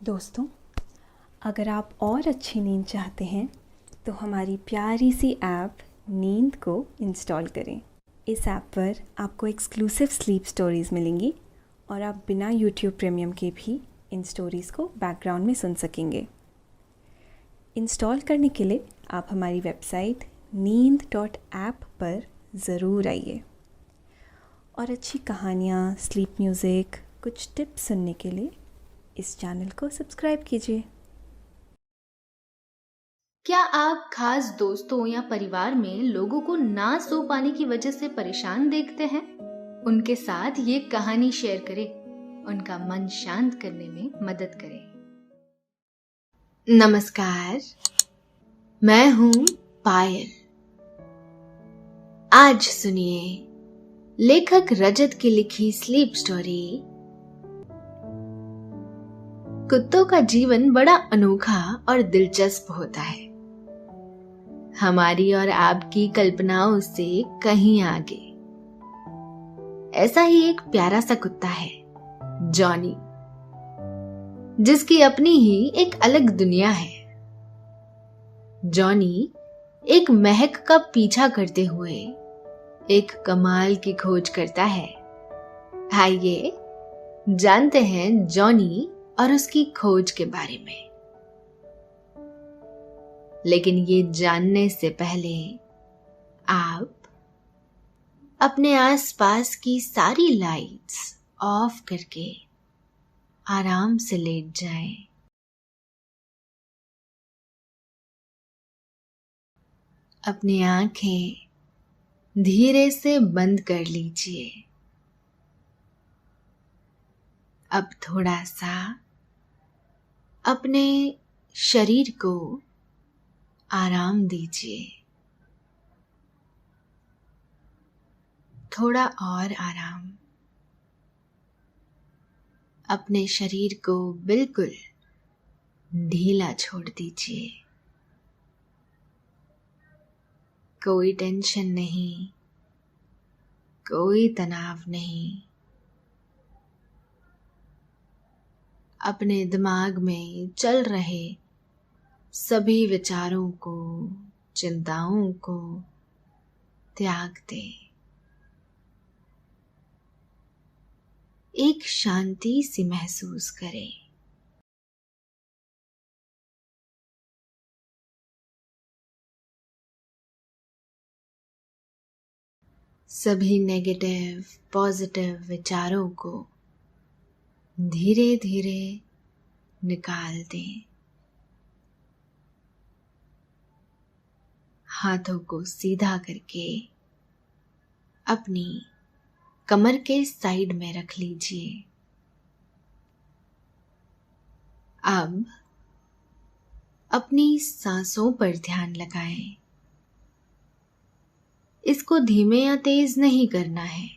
दोस्तों, अगर आप और अच्छी नींद चाहते हैं तो हमारी प्यारी सी ऐप नींद को इंस्टॉल करें। इस ऐप पर आपको एक्सक्लूसिव स्लीप स्टोरीज़ मिलेंगी और आप बिना यूट्यूब प्रीमियम के भी इन स्टोरीज़ को बैकग्राउंड में सुन सकेंगे। इंस्टॉल करने के लिए आप हमारी वेबसाइट neend.app पर ज़रूर आइए और अच्छी कहानियाँ, स्लीप म्यूज़िक, कुछ टिप्स सुनने के लिए इस चैनल को सब्सक्राइब कीजिए। क्या आप खास दोस्तों या परिवार में लोगों को ना सो पाने की वजह से परेशान देखते हैं? उनके साथ ये कहानी शेयर करें, उनका मन शांत करने में मदद करें। नमस्कार, मैं हूं पायल। आज सुनिए लेखक रजत की लिखी स्लीप स्टोरी कुत्तों का जीवन बड़ा अनोखा और दिलचस्प होता है, हमारी और आपकी कल्पनाओं से कहीं आगे। ऐसा ही एक प्यारा सा कुत्ता है, जॉनी, जिसकी अपनी ही एक अलग दुनिया है। जॉनी एक महक का पीछा करते हुए एक कमाल की खोज करता है। आइए जानते हैं जॉनी और उसकी खोज के बारे में। लेकिन ये जानने से पहले आप अपने आसपास की सारी लाइट्स ऑफ करके आराम से लेट जाएं। अपनी आंखें धीरे से बंद कर लीजिए। अब थोड़ा सा अपने शरीर को आराम दीजिए, थोड़ा और आराम। अपने शरीर को बिल्कुल ढीला छोड़ दीजिए। कोई टेंशन नहीं, कोई तनाव नहीं। अपने दिमाग में चल रहे सभी विचारों को, चिंताओं को त्याग दें। एक शांति सी महसूस करें। सभी नेगेटिव, पॉजिटिव विचारों को धीरे धीरे निकाल दें। हाथों को सीधा करके अपनी कमर के साइड में रख लीजिए। अब अपनी सांसों पर ध्यान लगाएं। इसको धीमे या तेज नहीं करना है,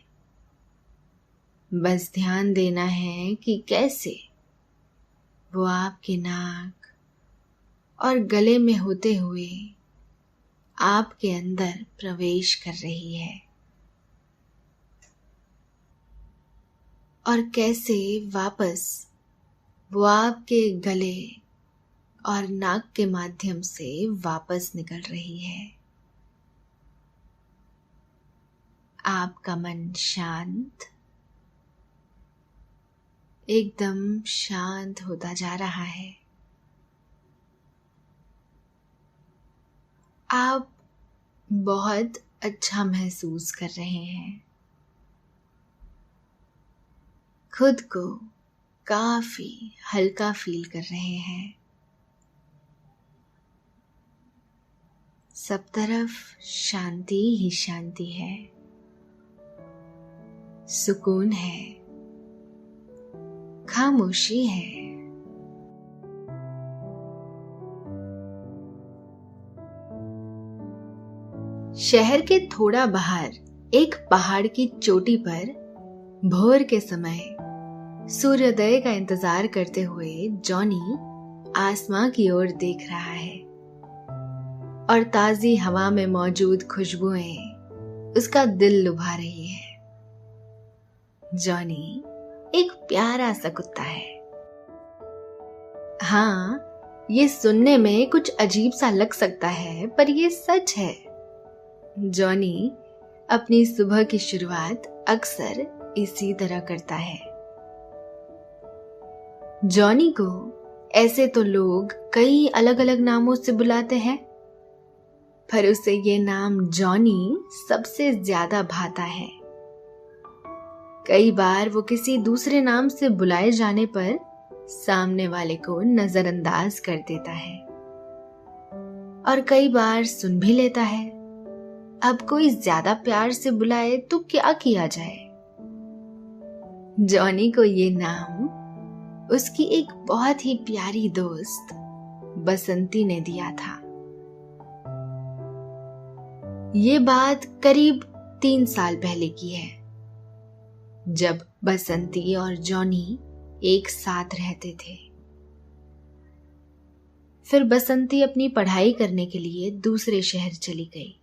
बस ध्यान देना है कि कैसे वो आपके नाक और गले में होते हुए आपके अंदर प्रवेश कर रही है और कैसे वापस वो आपके गले और नाक के माध्यम से वापस निकल रही है। आपका मन शांत, एकदम शांत होता जा रहा है। आप बहुत अच्छा महसूस कर रहे हैं। खुद को काफी हल्का फील कर रहे हैं। सब तरफ शांति ही शांति है, सुकून है, खामोशी है। शहर के थोड़ा बाहर एक पहाड़ की चोटी पर भोर के समय सूर्योदय का इंतजार करते हुए जॉनी आसमां की ओर देख रहा है और ताजी हवा में मौजूद खुशबुएं उसका दिल लुभा रही है। जॉनी एक प्यारा सा कुत्ता है। हाँ, ये सुनने में कुछ अजीब सा लग सकता है, पर ये सच है। जॉनी अपनी सुबह की शुरुआत अक्सर इसी तरह करता है। जॉनी को ऐसे तो लोग कई अलग अलग नामों से बुलाते हैं, पर उसे ये नाम जॉनी सबसे ज्यादा भाता है। कई बार वो किसी दूसरे नाम से बुलाए जाने पर सामने वाले को नजरअंदाज कर देता है और कई बार सुन भी लेता है। अब कोई ज्यादा प्यार से बुलाए तो क्या किया जाए। जॉनी को ये नाम उसकी एक बहुत ही प्यारी दोस्त बसंती ने दिया था। ये बात करीब 3 साल पहले की है, जब बसंती और जॉनी एक साथ रहते थे। फिर बसंती अपनी पढ़ाई करने के लिए दूसरे शहर चली गई।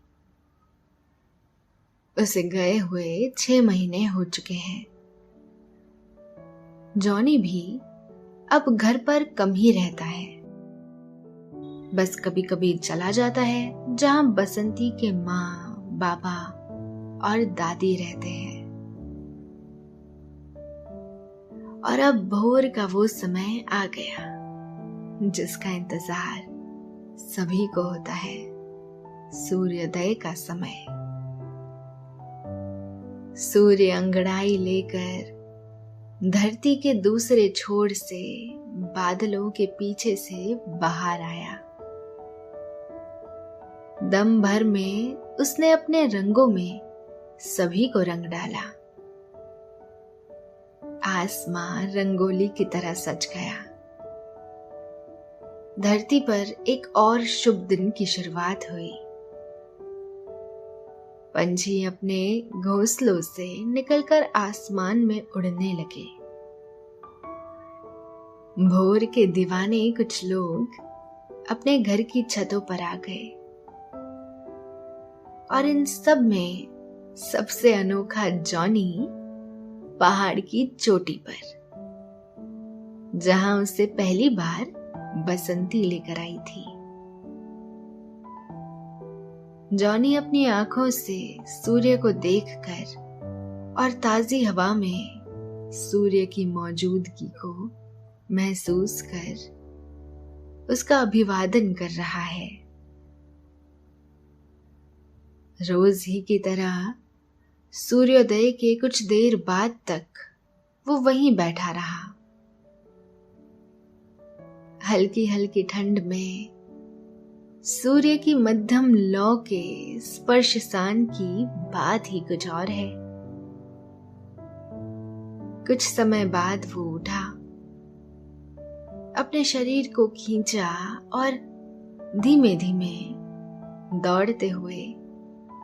उसे गए हुए 6 महीने हो चुके हैं। जॉनी भी अब घर पर कम ही रहता है, बस कभी कभी चला जाता है जहां बसंती के माँ, बाबा और दादी रहते हैं। और अब भोर का वो समय आ गया जिसका इंतजार सभी को होता है, सूर्योदय का समय। सूर्य अंगड़ाई लेकर धरती के दूसरे छोर से बादलों के पीछे से बाहर आया। दम भर में उसने अपने रंगों में सभी को रंग डाला। आसमां रंगोली की तरह सज गया। धरती पर एक और शुभ दिन की शुरुआत हुई। पंछी अपने घोंसलों से निकलकर आसमान में उड़ने लगे। भोर के दीवाने कुछ लोग अपने घर की छतों पर आ गए और इन सब में सबसे अनोखा जॉनी पहाड़ की चोटी पर, जहां उसे पहली बार बसंती लेकर आई थी। जॉनी अपनी आंखों से सूर्य को देखकर और ताजी हवा में सूर्य की मौजूदगी को महसूस कर उसका अभिवादन कर रहा है। रोज ही की तरह सूर्योदय के कुछ देर बाद तक वो वहीं बैठा रहा। हल्की हल्की ठंड में सूर्य की मध्यम लौ के स्पर्शसान की बात ही कुछ और है। कुछ समय बाद वो उठा, अपने शरीर को खींचा और धीमे धीमे दौड़ते हुए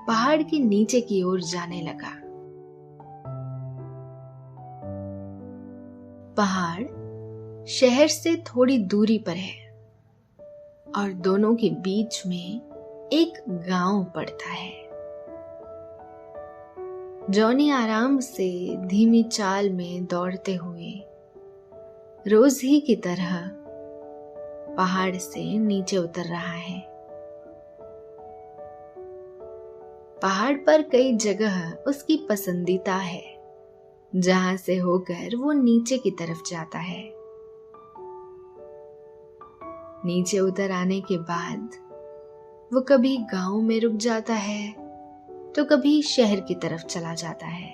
पहाड़ के नीचे की ओर जाने लगा। पहाड़ शहर से थोड़ी दूरी पर है और दोनों के बीच में एक गांव पड़ता है। जॉनी आराम से धीमी चाल में दौड़ते हुए रोज ही की तरह पहाड़ से नीचे उतर रहा है। पहाड़ पर कई जगह उसकी पसंदीदा है, जहां से होकर वो नीचे की तरफ जाता है। नीचे उतर आने के बाद वो कभी गांव में रुक जाता है तो कभी शहर की तरफ चला जाता है।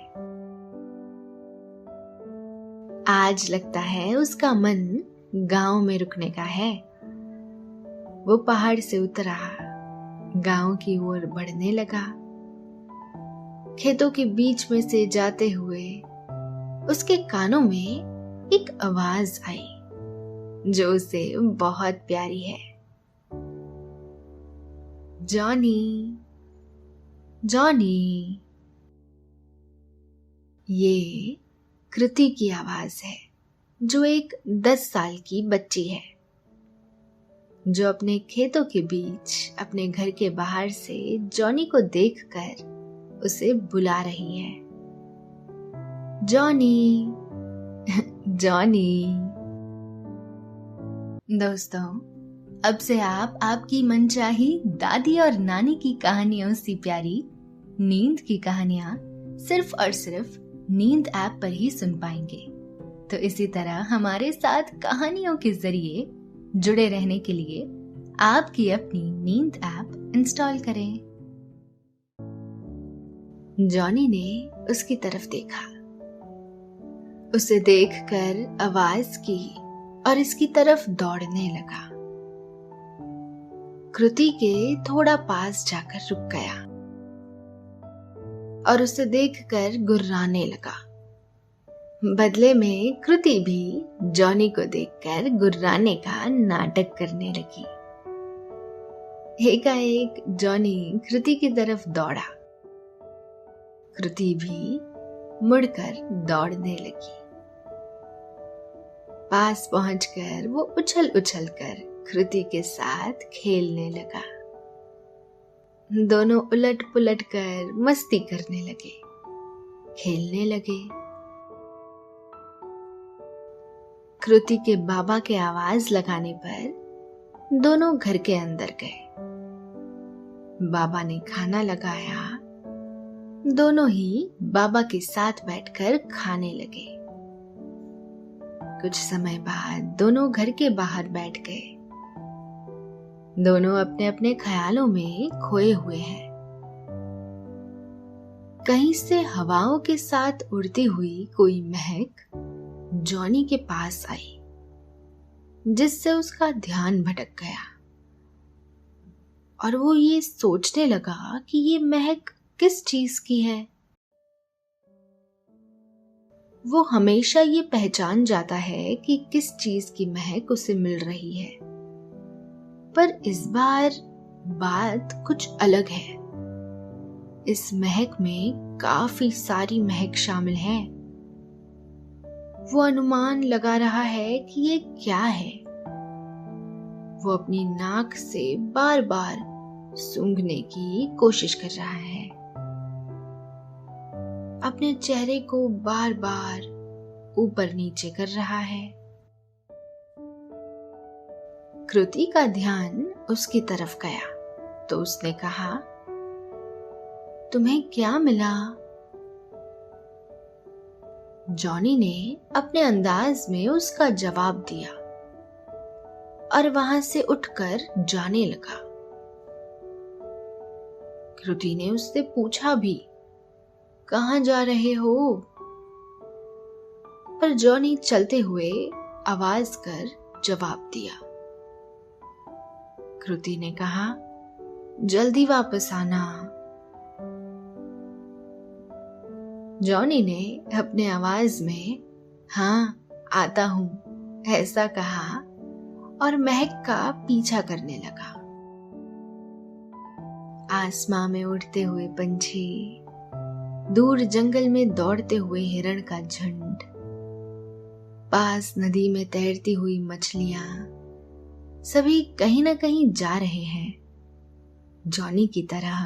आज लगता है उसका मन गांव में रुकने का है। वो पहाड़ से उतरा, गांव की ओर बढ़ने लगा। खेतों के बीच में से जाते हुए उसके कानों में एक आवाज आई जो उसे बहुत प्यारी है। Johnny, Johnny. ये कृति की आवाज है, जो एक 10 साल की बच्ची है, जो अपने खेतों के बीच अपने घर के बाहर से जॉनी को देखकर उसे बुला रही है। Johnny, Johnny. दोस्तों, अब से आप आपकी मनचाही दादी और नानी की कहानियों से प्यारी नींद की कहानियां सिर्फ और सिर्फ नींद ऐप पर ही सुन पाएंगे। तो इसी तरह हमारे साथ कहानियों के जरिए जुड़े रहने के लिए आपकी अपनी नींद ऐप इंस्टॉल करें। जॉनी ने उसकी तरफ देखा। उसे देखकर आवाज की और इसकी तरफ दौड़ने लगा। कृति के थोड़ा पास जाकर रुक गया और उसे देखकर गुर्राने लगा। बदले में कृति भी जॉनी को देखकर गुर्राने का नाटक करने लगी। एकाएक जॉनी कृति की तरफ दौड़ा। कृति भी मुड़कर दौड़ने लगी। पास पहुंचकर वो उछल उछल कर कृति के साथ खेलने लगा। दोनों उलट पुलट कर मस्ती करने लगे, खेलने लगे। कृति के बाबा के आवाज लगाने पर दोनों घर के अंदर गए। बाबा ने खाना लगाया। दोनों ही बाबा के साथ बैठकर खाने लगे। कुछ समय बाद दोनों घर के बाहर बैठ गए। दोनों अपने अपने ख्यालों में खोए हुए हैं। कहीं से हवाओं के साथ उड़ती हुई कोई महक जॉनी के पास आई, जिससे उसका ध्यान भटक गया और वो ये सोचने लगा कि ये महक किस चीज की है। वो हमेशा ये पहचान जाता है कि किस चीज की महक उसे मिल रही है, पर इस बार बात कुछ अलग है। इस महक में काफी सारी महक शामिल है। वो अनुमान लगा रहा है कि ये क्या है। वो अपनी नाक से बार बार सूंघने की कोशिश कर रहा है। अपने चेहरे को बार बार ऊपर नीचे कर रहा है। कृति का ध्यान उसकी तरफ गया तो उसने कहा, तुम्हें क्या मिला? जॉनी ने अपने अंदाज में उसका जवाब दिया और वहां से उठकर जाने लगा। कृति ने उससे पूछा भी, कहाँ जा रहे हो? पर जॉनी चलते हुए आवाज कर जवाब दिया। कृति ने कहा, जल्दी वापस आना। जॉनी ने अपने आवाज में हाँ आता हूं ऐसा कहा और महक का पीछा करने लगा। आसमां में उड़ते हुए पंछी, दूर जंगल में दौड़ते हुए हिरण का झुंड, पास नदी में तैरती हुई मछलियां, सभी कहीं ना कहीं जा रहे हैं जॉनी की तरह।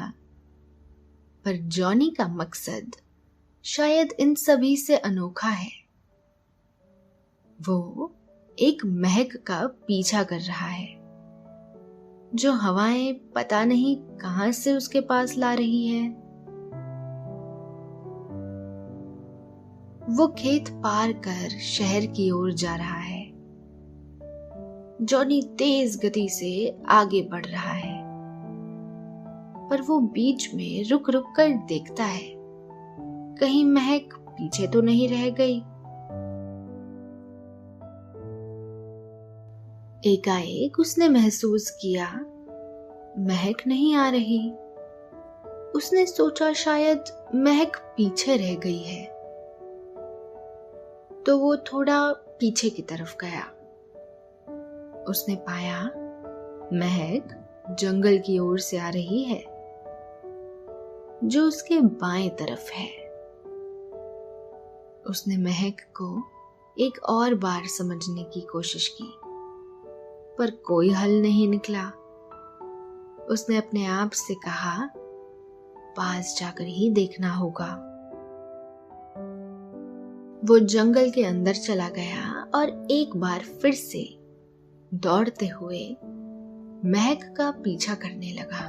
पर जॉनी का मकसद शायद इन सभी से अनोखा है। वो एक महक का पीछा कर रहा है, जो हवाएं पता नहीं कहां से उसके पास ला रही है। वो खेत पार कर शहर की ओर जा रहा है। जॉनी तेज गति से आगे बढ़ रहा है, पर वो बीच में रुक रुक कर देखता है, कहीं महक पीछे तो नहीं रह गई। एकाएक उसने महसूस किया महक नहीं आ रही। उसने सोचा शायद महक पीछे रह गई है, तो वो थोड़ा पीछे की तरफ गया। उसने पाया महक जंगल की ओर से आ रही है, जो उसके बाएं तरफ है। उसने महक को एक और बार समझने की कोशिश की, पर कोई हल नहीं निकला। उसने अपने आप से कहा, पास जाकर ही देखना होगा। वो जंगल के अंदर चला गया और एक बार फिर से दौड़ते हुए महक का पीछा करने लगा।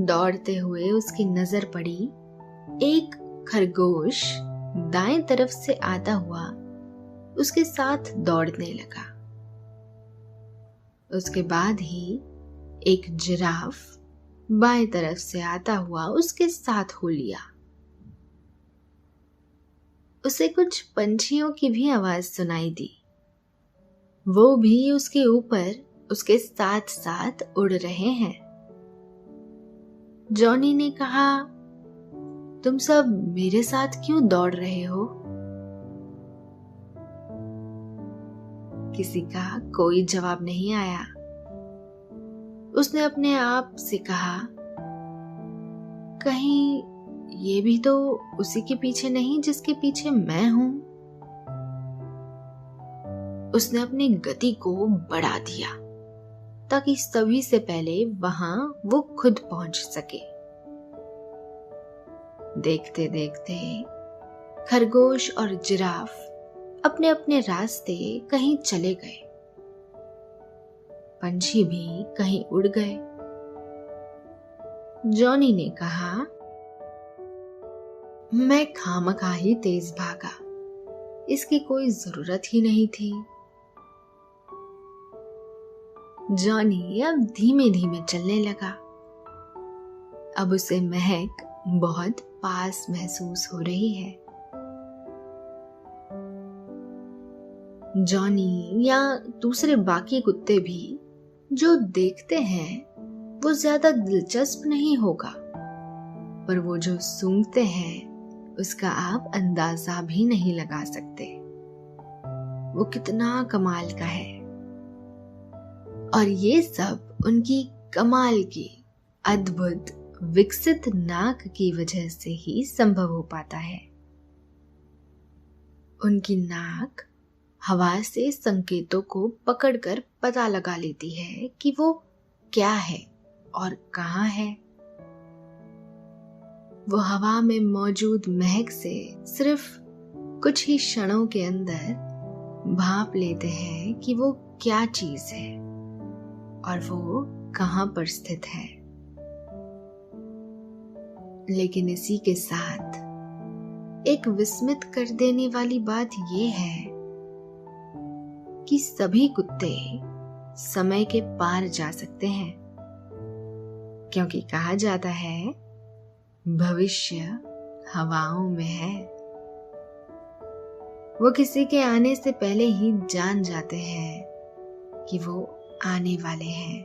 दौड़ते हुए उसकी नजर पड़ी एक खरगोश दाएं तरफ से आता हुआ उसके साथ दौड़ने लगा। उसके बाद ही एक जिराफ बाएं तरफ से आता हुआ उसके साथ हो लिया। उसे कुछ पंछियों की भी आवाज सुनाई दी। वो भी उसके ऊपर उसके साथ साथ उड़ रहे हैं। जॉनी ने कहा, तुम सब मेरे साथ क्यों दौड़ रहे हो? किसी का कोई जवाब नहीं आया। उसने अपने आप से कहा, कहीं ये भी तो उसी के पीछे नहीं जिसके पीछे मैं हूं। उसने अपनी गति को बढ़ा दिया ताकि सभी से पहले वहां वो खुद पहुंच सके। देखते देखते खरगोश और जिराफ अपने अपने रास्ते कहीं चले गए। पंछी भी कहीं उड़ गए। जॉनी ने कहा, मैं खामखा ही तेज भागा, इसकी कोई जरूरत ही नहीं थी। जॉनी अब धीमे धीमे चलने लगा। अब उसे महक बहुत पास महसूस हो रही है। जॉनी या दूसरे बाकी कुत्ते भी जो देखते हैं वो ज्यादा दिलचस्प नहीं होगा, पर वो जो सूंघते हैं उसका आप अंदाजा भी नहीं लगा सकते वो कितना कमाल का है। और ये सब उनकी कमाल की अद्भुत विकसित नाक की वजह से ही संभव हो पाता है। उनकी नाक हवा से संकेतों को पकड़कर पता लगा लेती है कि वो क्या है और कहाँ है। वो हवा में मौजूद महक से सिर्फ कुछ ही क्षणों के अंदर भांप लेते हैं कि वो क्या चीज है और वो कहाँ पर स्थित है। लेकिन इसी के साथ एक विस्मित कर देने वाली बात ये है कि सभी कुत्ते समय के पार जा सकते हैं, क्योंकि कहा जाता है भविष्य हवाओं में है। वो किसी के आने से पहले ही जान जाते हैं कि वो आने वाले हैं।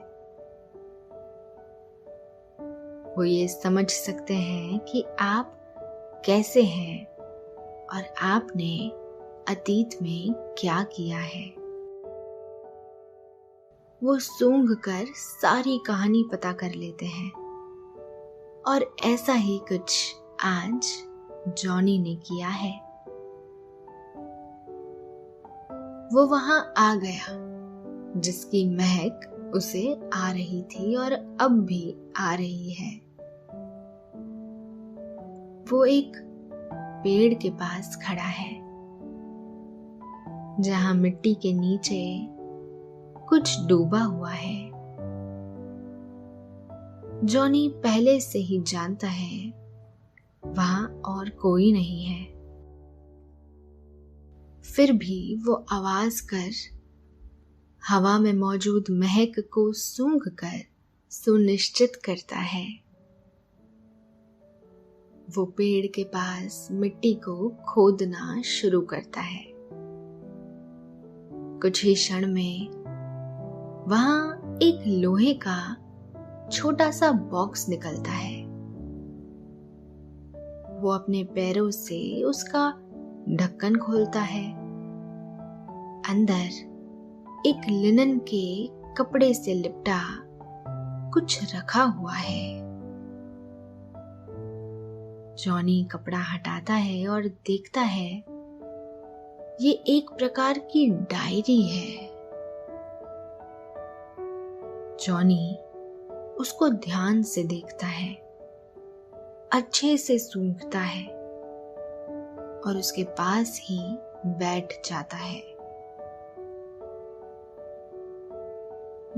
वो ये समझ सकते हैं कि आप कैसे हैं और आपने अतीत में क्या किया है। वो सूंघ कर सारी कहानी पता कर लेते हैं और ऐसा ही कुछ आज जॉनी ने किया है। वो वहां आ गया जिसकी महक उसे आ रही थी और अब भी आ रही है। वो एक पेड़ के पास खड़ा है जहां मिट्टी के नीचे कुछ डूबा हुआ है। जॉनी पहले से ही जानता है वहां और कोई नहीं है, फिर भी वो आवाज कर हवा में मौजूद महक को सूंघ कर सुनिश्चित करता है। वो पेड़ के पास मिट्टी को खोदना शुरू करता है। कुछ ही क्षण में वहां एक लोहे का छोटा सा बॉक्स निकलता है। वो अपने पैरों से उसका ढक्कन खोलता है। अंदर एक लिनन के कपड़े से लिपटा कुछ रखा हुआ है। जॉनी कपड़ा हटाता है और देखता है ये एक प्रकार की डायरी है। जॉनी उसको ध्यान से देखता है, अच्छे से सूंघता है और उसके पास ही बैठ जाता है।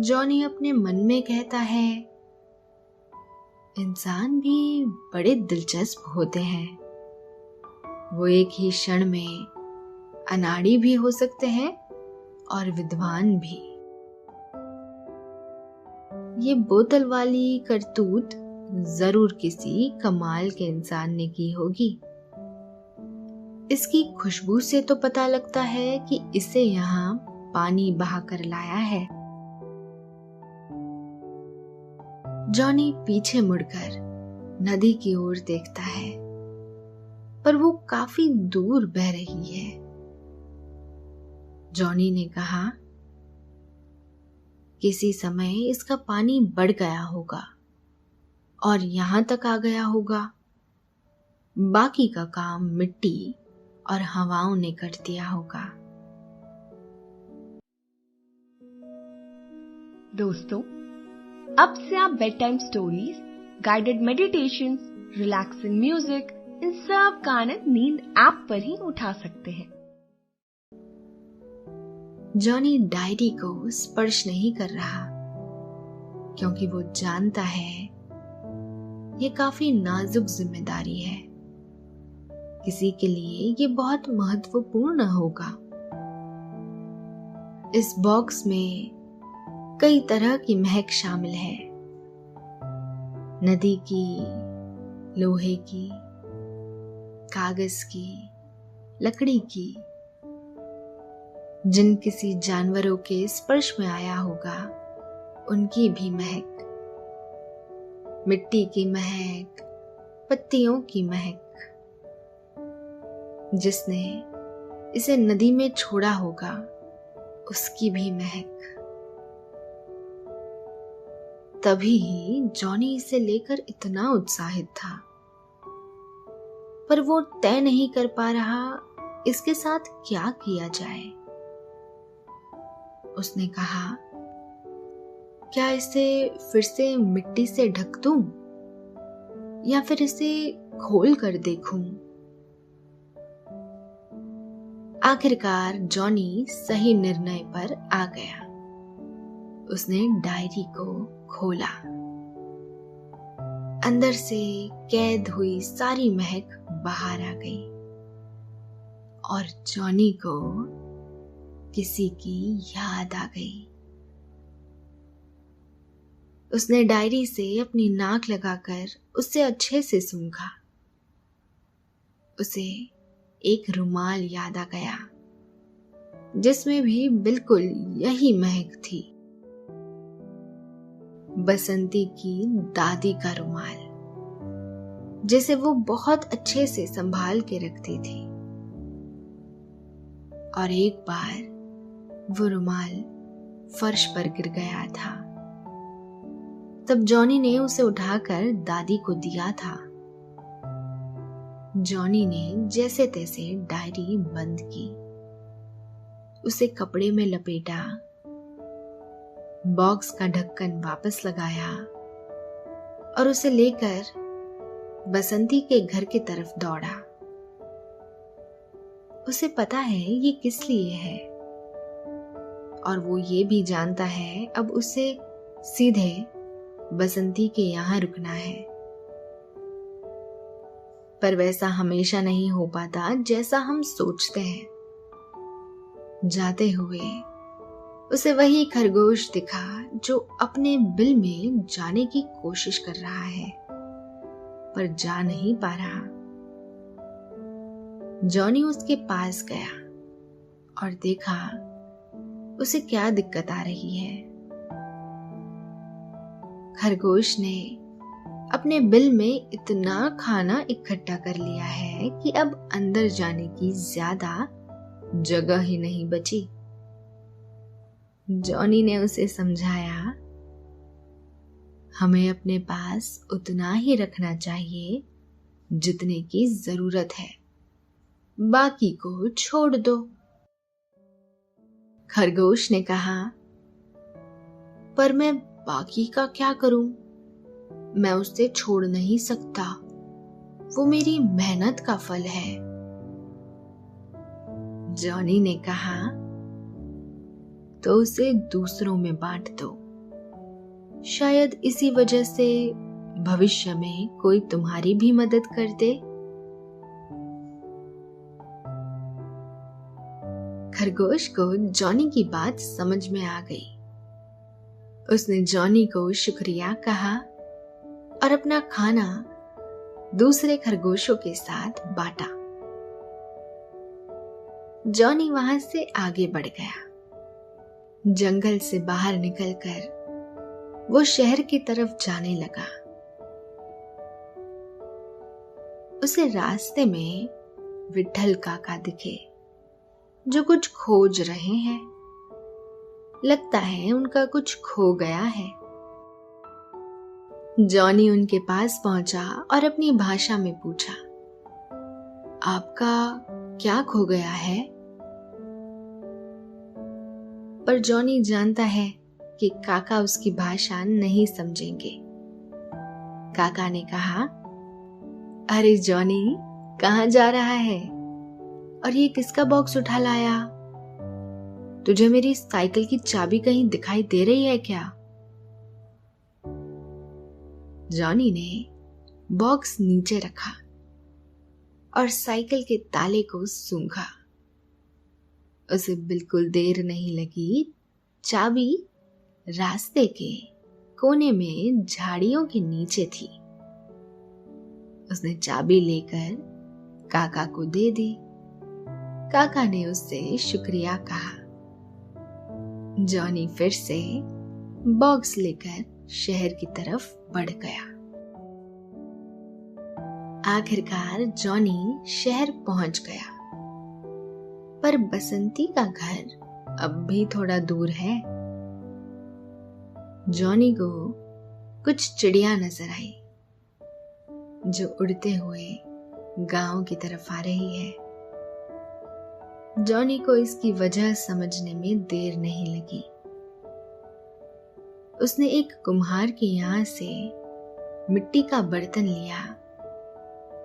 जॉनी अपने मन में कहता है, इंसान भी बड़े दिलचस्प होते हैं। वो एक ही क्षण में अनाड़ी भी हो सकते हैं और विद्वान भी। ये बोतल वाली करतूत जरूर किसी कमाल के इंसान ने की होगी। इसकी खुशबू से तो पता लगता है कि इसे यहाँ पानी बहा कर लाया है। जॉनी पीछे मुड़कर नदी की ओर देखता है, पर वो काफी दूर बह रही है। जॉनी ने कहा, किसी समय इसका पानी बढ़ गया होगा और यहां तक आ गया होगा। बाकी का काम मिट्टी और हवाओं ने कर दिया होगा। दोस्तों, अब से आप bedtime stories, guided meditation, relaxing music, इन सब का आनंद नींद ऐप पर ही उठा सकते हैं। जॉनी डायरी को स्पर्श नहीं कर रहा, क्योंकि वो जानता है ये काफी नाजुक जिम्मेदारी है। किसी के लिए ये बहुत महत्वपूर्ण होगा। इस बॉक्स में कई तरह की महक शामिल है। नदी की, लोहे की, कागज की, लकड़ी की। जिन किसी जानवरों के स्पर्श में आया होगा उनकी भी महक, मिट्टी की महक, पत्तियों की महक। जिसने इसे नदी में छोड़ा होगा उसकी भी महक। तभी ही जॉनी इसे लेकर इतना उत्साहित था, पर वो तय नहीं कर पा रहा इसके साथ क्या किया जाए। उसने कहा, क्या इसे फिर से मिट्टी से ढक दूं या फिर इसे खोल कर देखूं? आखिरकार जॉनी सही निर्णय पर आ गया। उसने डायरी को खोला। अंदर से कैद हुई सारी महक बाहर आ गई और जॉनी को किसी की याद आ गई। उसने डायरी से अपनी नाक लगाकर उससे अच्छे से सूंघा। उसे एक रुमाल याद आ गया, जिसमें भी बिल्कुल यही महक थी। बसंती की दादी का रुमाल, जिसे वो बहुत अच्छे से संभाल के रखती थी। और एक बार वो रुमाल फर्श पर गिर गया था। तब जॉनी ने उसे उठाकर दादी को दिया था। जॉनी ने जैसे तैसे डायरी बंद की, उसे कपड़े में लपेटा, बॉक्स का ढक्कन वापस लगाया और उसे लेकर बसंती के घर की तरफ दौड़ा। उसे पता है ये किस लिए है और वो ये भी जानता है अब उसे सीधे बसंती के यहाँ रुकना है। पर वैसा हमेशा नहीं हो पाता जैसा हम सोचते हैं। जाते हुए उसे वही खरगोश दिखा जो अपने बिल में जाने की कोशिश कर रहा है, पर जा नहीं पा रहा। जॉनी उसके पास गया और देखा उसे क्या दिक्कत आ रही है। खरगोश ने अपने बिल में इतना खाना इकट्ठा कर लिया है कि अब अंदर जाने की ज्यादा जगह ही नहीं बची। जॉनी ने उसे समझाया, हमें अपने पास उतना ही रखना चाहिए जितने की जरूरत है, बाकी को छोड़ दो। खरगोश ने कहा, पर मैं बाकी का क्या करूं? मैं उसे छोड़ नहीं सकता, वो मेरी मेहनत का फल है। जॉनी ने कहा, तो उसे दूसरों में बांट दो। शायद इसी वजह से भविष्य में कोई तुम्हारी भी मदद कर दे। खरगोश को जॉनी की बात समझ में आ गई। उसने जॉनी को शुक्रिया कहा और अपना खाना दूसरे खरगोशों के साथ बांटा। जॉनी वहां से आगे बढ़ गया। जंगल से बाहर निकलकर वो शहर की तरफ जाने लगा। उसे रास्ते में विट्ठल काका दिखे जो कुछ खोज रहे हैं। लगता है उनका कुछ खो गया है। जॉनी उनके पास पहुंचा और अपनी भाषा में पूछा, आपका क्या खो गया है? पर जॉनी जानता है कि काका उसकी भाषा नहीं समझेंगे। काका ने कहा, अरे जॉनी, कहाँ जा रहा है और ये किसका बॉक्स उठा लाया? तुझे मेरी साइकिल की चाबी कहीं दिखाई दे रही है क्या? जॉनी ने बॉक्स नीचे रखा और साइकिल के ताले को सूंघा। उसे बिल्कुल देर नहीं लगी। चाबी रास्ते के कोने में झाड़ियों के नीचे थी। उसने चाबी लेकर काका को दे दी। काका ने उससे शुक्रिया कहा। जॉनी फिर से बॉक्स लेकर शहर की तरफ बढ़ गया। आखिरकार जॉनी शहर पहुंच गया, पर बसंती का घर अब भी थोड़ा दूर है। जॉनी को कुछ चिड़िया नजर आई जो उड़ते हुए गांव की तरफ आ रही है। जॉनी को इसकी वजह समझने में देर नहीं लगी। उसने एक कुम्हार के यहाँ से मिट्टी का बर्तन लिया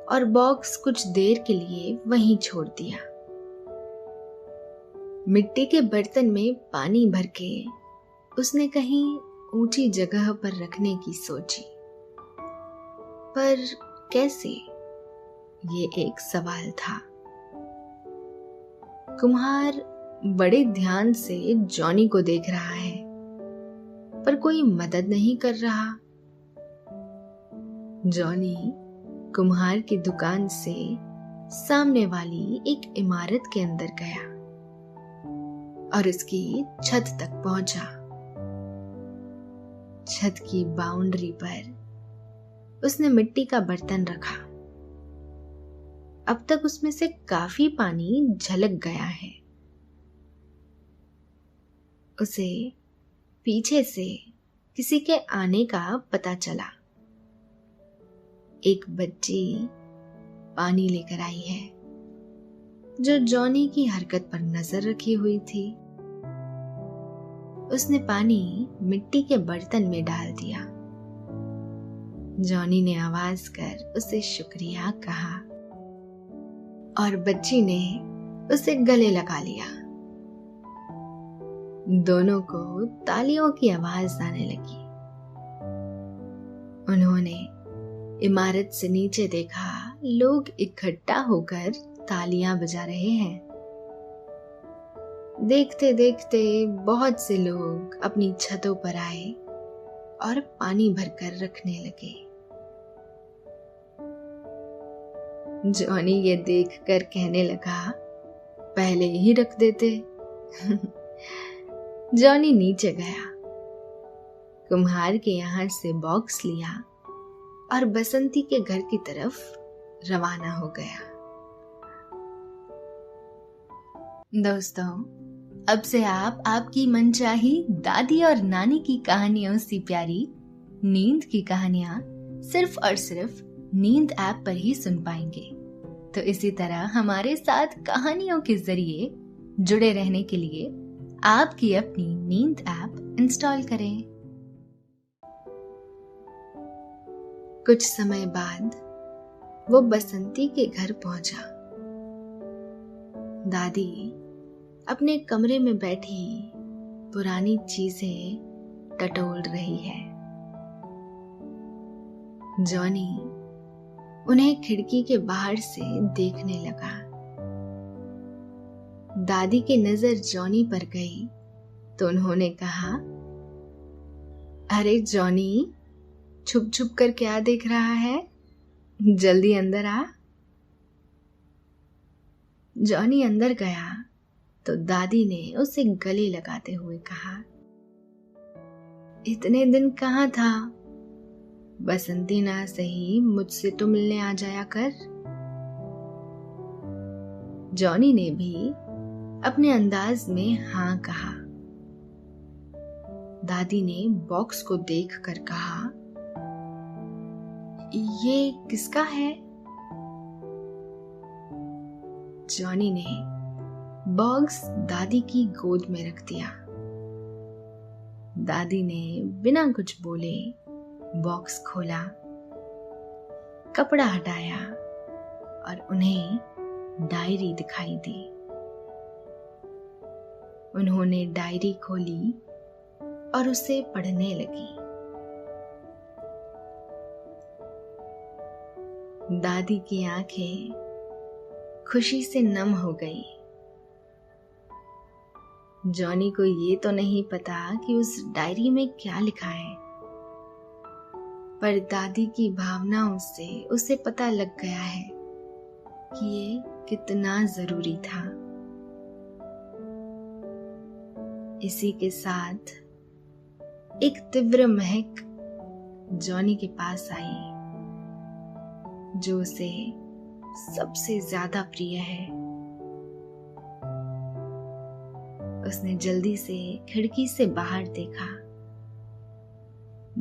और बॉक्स कुछ देर के लिए वहीं छोड़ दिया। मिट्टी के बर्तन में पानी भर के उसने कहीं ऊंची जगह पर रखने की सोची, पर कैसे, ये एक सवाल था। कुम्हार बड़े ध्यान से जॉनी को देख रहा है, पर कोई मदद नहीं कर रहा। जॉनी कुम्हार की दुकान से सामने वाली एक इमारत के अंदर गया और उसकी छत तक पहुंचा। छत की बाउंड्री पर उसने मिट्टी का बर्तन रखा। अब तक उसमें से काफी पानी झलक गया है। उसे पीछे से किसी के आने का पता चला। एक बच्ची पानी लेकर आई है जो जॉनी की हरकत पर नजर रखी हुई थी। उसने पानी मिट्टी के बर्तन में डाल दिया। जॉनी ने आवाज कर उसे शुक्रिया कहा और बच्ची ने उसे गले लगा लिया। दोनों को तालियों की आवाज आने लगी। उन्होंने इमारत से नीचे देखा, लोग इकट्ठा होकर तालियां बजा रहे हैं। देखते देखते बहुत से लोग अपनी छतों पर आए और पानी भरकर रखने लगे। जॉनी ये देखकर कहने लगा, पहले ही रख देते। जॉनी नीचे गया, कुम्हार के यहाँ से बॉक्स लिया और बसंती के घर की तरफ रवाना हो गया। दोस्तों, अब से आप आपकी मनचाही दादी और नानी की कहानियों से प्यारी नींद की कहानियां सिर्फ और सिर्फ नींद ऐप पर ही सुन पाएंगे। तो इसी तरह हमारे साथ कहानियों के जरिए जुड़े रहने के लिए आपकी अपनी नींद ऐप इंस्टॉल करें। कुछ समय बाद वो बसंती के घर पहुंचा। दादी अपने कमरे में बैठी पुरानी चीजें टटोल रही है। जॉनी उन्हें खिड़की के बाहर से देखने लगा। दादी की नजर जॉनी पर गई तो उन्होंने कहा, अरे जॉनी, छुप छुप कर क्या देख रहा है? जल्दी अंदर आ। जॉनी अंदर गया तो दादी ने उसे गले लगाते हुए कहा, इतने दिन कहाँ था? बसंती ना सही मुझसे तो मिलने आ जाया कर। जॉनी ने भी अपने अंदाज में हाँ कहा। दादी ने बॉक्स को देखकर कहा, ये किसका है? जॉनी ने बॉक्स दादी की गोद में रख दिया। दादी ने बिना कुछ बोले बॉक्स खोला, कपड़ा हटाया और उन्हें डायरी दिखाई दी। उन्होंने डायरी खोली और उसे पढ़ने लगी। दादी की आंखें खुशी से नम हो गई। जॉनी को ये तो नहीं पता कि उस डायरी में क्या लिखा है, पर दादी की भावनाओं से उसे पता लग गया है कि ये कितना जरूरी था। इसी के साथ एक तीव्र महक जॉनी के पास आई, जो उसे सबसे ज्यादा प्रिय है। उसने जल्दी से खिड़की से बाहर देखा।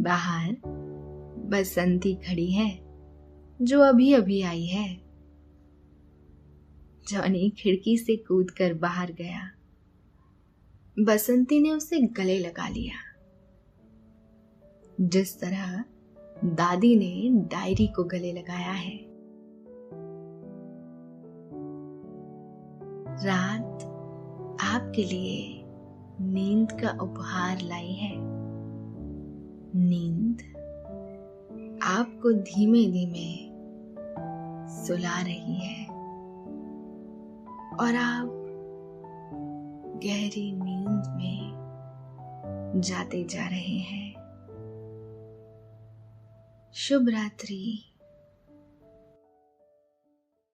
बाहर बसंती खड़ी है, जो अभी अभी आई है। जॉनी खिड़की से कूदकर बाहर गया। बसंती ने उसे गले लगा लिया, जिस तरह दादी ने डायरी को गले लगाया है। रात आपके लिए नींद का उपहार लाई है। नींद आपको धीमे धीमे सुला रही है और आप गहरी नींद में जाते जा रहे हैं। शुभ रात्रि।